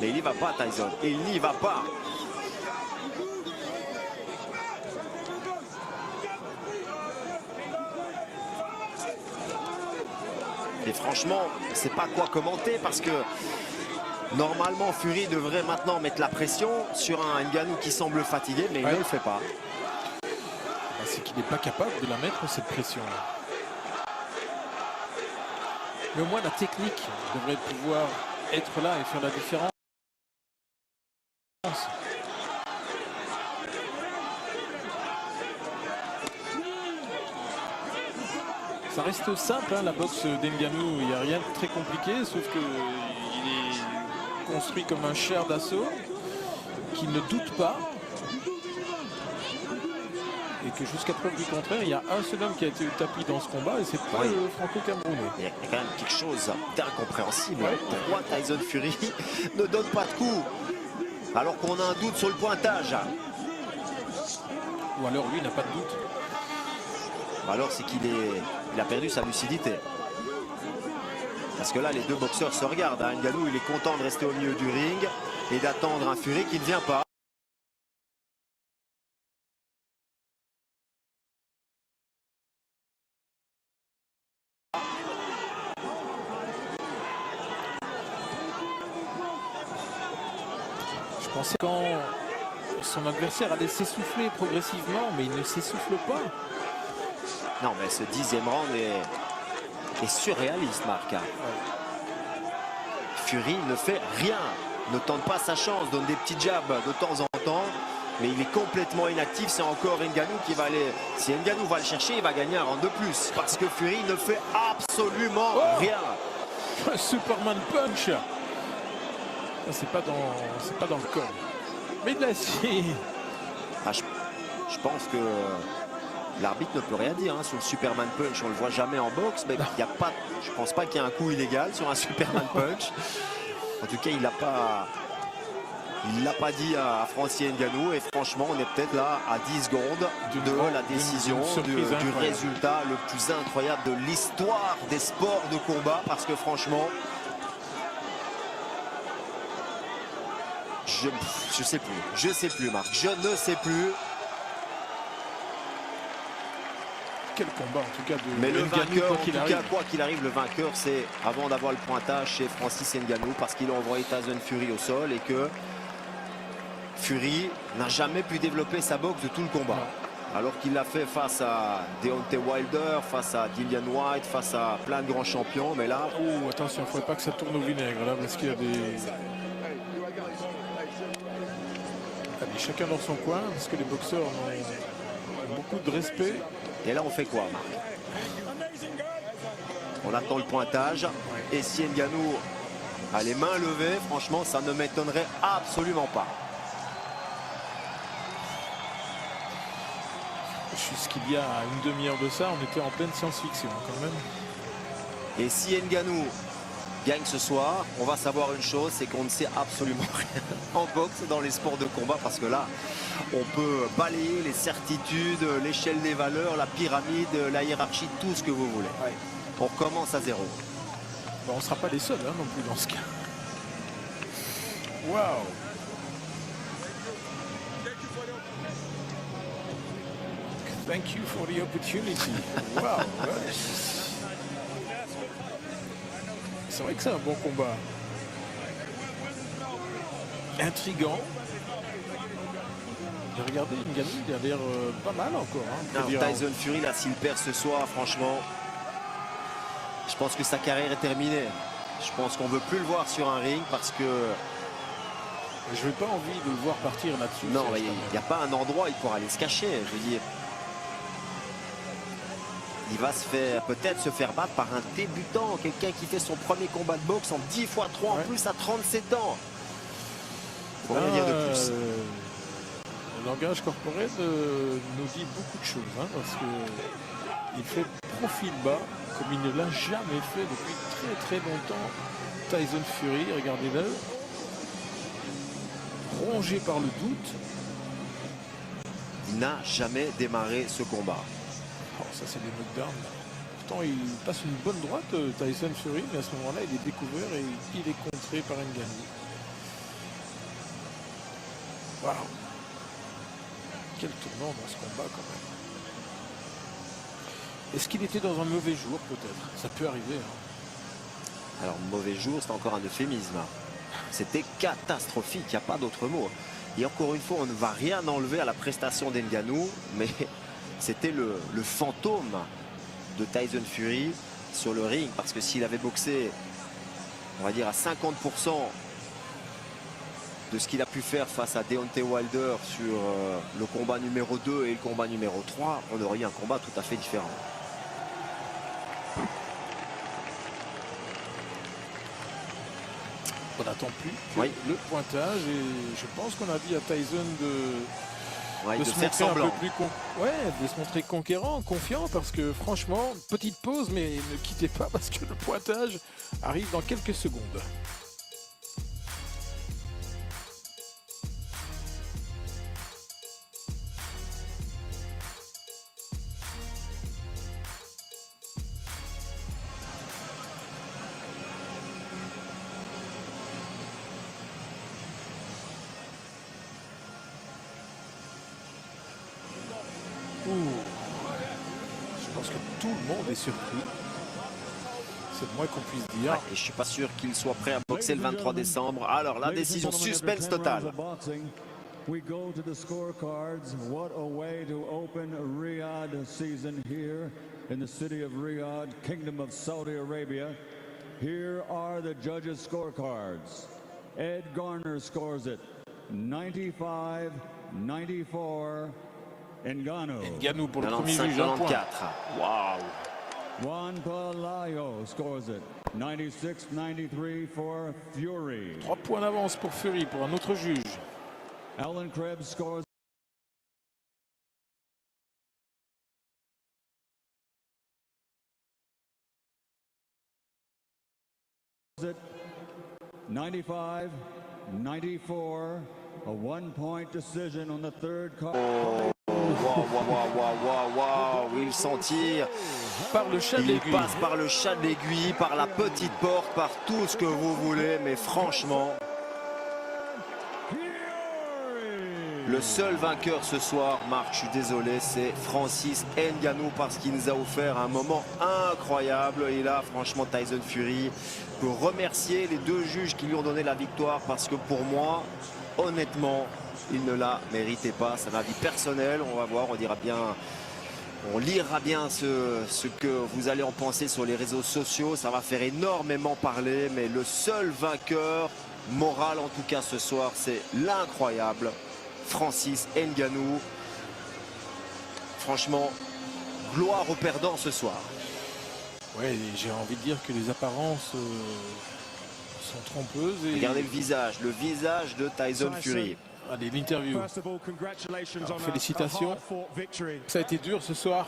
Mais il n'y va pas, Tyson. Il n'y va pas. Et franchement, c'est pas quoi commenter parce que normalement Fury devrait maintenant mettre la pression sur un Ngannou qui semble fatigué, mais il ne le fait pas. C'est qu'il n'est pas capable de la mettre, cette pression. Mais au moins la technique devrait pouvoir être là et faire la différence. Ça reste simple, hein, la boxe d'Ngannou, il n'y a rien de très compliqué, sauf qu'il est construit comme un char d'assaut, qui ne doute pas. Et que jusqu'à preuve du contraire, il y a un seul homme qui a été au tapis dans ce combat, et c'est pas le franco-camerounais. Il y a quand même quelque chose d'incompréhensible. Pourquoi Tyson Fury ne donne pas de coup alors qu'on a un doute sur le pointage? Ou alors lui n'a pas de doute. Alors c'est qu'il a perdu sa lucidité. Parce que là, les deux boxeurs se regardent. Hein. Ngannou, il est content de rester au milieu du ring et d'attendre un Fury qui ne vient pas. Je pensais quand son adversaire allait s'essouffler progressivement, mais il ne s'essouffle pas. Non, mais ce 10e round est surréaliste, Marc. Fury ne fait rien, ne tente pas sa chance, donne des petits jabs de temps en temps, mais il est complètement inactif. C'est encore Ngannou qui va aller. Si Ngannou va le chercher, il va gagner un round de plus, parce que Fury ne fait absolument rien. Un Superman punch. C'est pas dans le corps. Mais là, si. Je pense que l'arbitre ne peut rien dire hein, sur le Superman punch. On le voit jamais en boxe, mais il y a pas. Je pense pas qu'il y ait un coup illégal sur un Superman punch. En tout cas, il l'a pas dit à Francis Ngannou. Et franchement, on est peut-être là à 10 secondes de la décision, du résultat le plus incroyable de l'histoire des sports de combat. Parce que franchement, je sais plus, Marc. Je ne sais plus. Quel combat en tout cas de Mais le vainqueur, quoi qu'il arrive, le vainqueur, c'est avant d'avoir le pointage chez Francis Ngannou, parce qu'il a envoyé Tyson Fury au sol et que Fury n'a jamais pu développer sa boxe de tout le combat. Non. Alors qu'il l'a fait face à Deontay Wilder, face à Dillian Whyte, face à plein de grands champions. Mais là... Oh, attention, il ne faudrait pas que ça tourne au vinaigre là, parce qu'il y a des... Allez, chacun dans son coin, parce que les boxeurs ont beaucoup de respect. Et là, on fait quoi, Marc? On attend le pointage. Et si Ngannou a les mains levées, franchement, ça ne m'étonnerait absolument pas. Jusqu'il y a une demi-heure de ça, on était en pleine science-fiction quand même. Et si Ngannou gagne ce soir, on va savoir une chose, c'est qu'on ne sait absolument rien en boxe dans les sports de combat, parce que là, on peut balayer les certitudes, l'échelle des valeurs, la pyramide, la hiérarchie, tout ce que vous voulez. Ouais. On recommence à zéro. Bon, on ne sera pas les seuls hein, non plus dans ce cas. Waouh! Thank you for the opportunity. Wow! C'est vrai que c'est un bon combat. Intriguant. Regardez, Ngannou, il a l'air pas mal encore. Hein, Tyson Fury, là, s'il perd ce soir, franchement, je pense que sa carrière est terminée. Je pense qu'on ne veut plus le voir sur un ring parce que... Je n'ai pas envie de le voir partir là-dessus. Non, il n'y a pas un endroit où il pourra aller se cacher. Je veux dire, il va peut-être se faire battre par un débutant, quelqu'un qui fait son premier combat de boxe en 10 x 3 en plus à 37 ans. Faut rien dire de plus. Le langage corporel nous dit beaucoup de choses, hein, parce qu'il fait profil bas comme il ne l'a jamais fait depuis très très longtemps. Tyson Fury, regardez-le, rongé par le doute. Il n'a jamais démarré ce combat. Oh, ça c'est des knockdowns. Pourtant il passe une bonne droite Tyson Fury, mais à ce moment-là il est découvert et il est contré par Ngannou. Wow. Quel tournant dans ce combat quand même. Est-ce qu'il était dans un mauvais jour peut-être? Ça peut arriver. Hein. Alors mauvais jour, c'est encore un euphémisme. C'était catastrophique, il n'y a pas d'autre mot. Et encore une fois, on ne va rien enlever à la prestation d'Ngannou, mais c'était le fantôme de Tyson Fury sur le ring, parce que s'il avait boxé, on va dire à 50% de ce qu'il a pu faire face à Deontay Wilder sur le combat numéro 2 et le combat numéro 3, on aurait eu un combat tout à fait différent. On n'attend plus que Oui. le pointage et je pense qu'on a dit à Tyson De se faire montrer un semblant. peu plus de se montrer conquérant, confiant, parce que franchement, petite pause, mais ne quittez pas parce que le pointage arrive dans quelques secondes. Je pense que tout le monde est surpris. C'est le moins qu'on puisse dire. Ouais, et je suis pas sûr qu'il soit prêt à boxer le 23 décembre. Alors la décision, suspense total. We go to the scorecards. What a way to open Riyadh season here in the city of Riyadh, Kingdom of Saudi Arabia. Here are the judges' scorecards. Ed Garner scores it 95-94. Ngannou pour le premier 95, juge, un point. 94. Waouh. Juan Palacio scores it 96-93 for Fury. 3 points d'avance pour Fury, pour un autre juge. Alan Krebs scores it 95-94, a one-point decision on the third card. Waouh, il s'en tire. Par le chat de Il l'aiguille. passe par le chat de l'aiguille, par la petite porte, par tout ce que vous voulez. Mais franchement, le seul vainqueur ce soir, Marc, je suis désolé, c'est Francis Ngannou, parce qu'il nous a offert un moment incroyable. Et là, franchement, Tyson Fury peut remercier les deux juges qui lui ont donné la victoire, parce que pour moi, honnêtement, il ne la méritait pas. C'est un avis personnel. On va voir, on dira bien, on lira bien ce que vous allez en penser sur les réseaux sociaux. Ça va faire énormément parler, mais le seul vainqueur moral, en tout cas ce soir, c'est l'incroyable Francis Ngannou. Franchement, gloire aux perdants ce soir. Ouais, j'ai envie de dire que les apparences sont trompeuses. Et... Regardez le visage de Tyson Fury. Allez, l'interview. Alors, félicitations. Ça a été dur ce soir.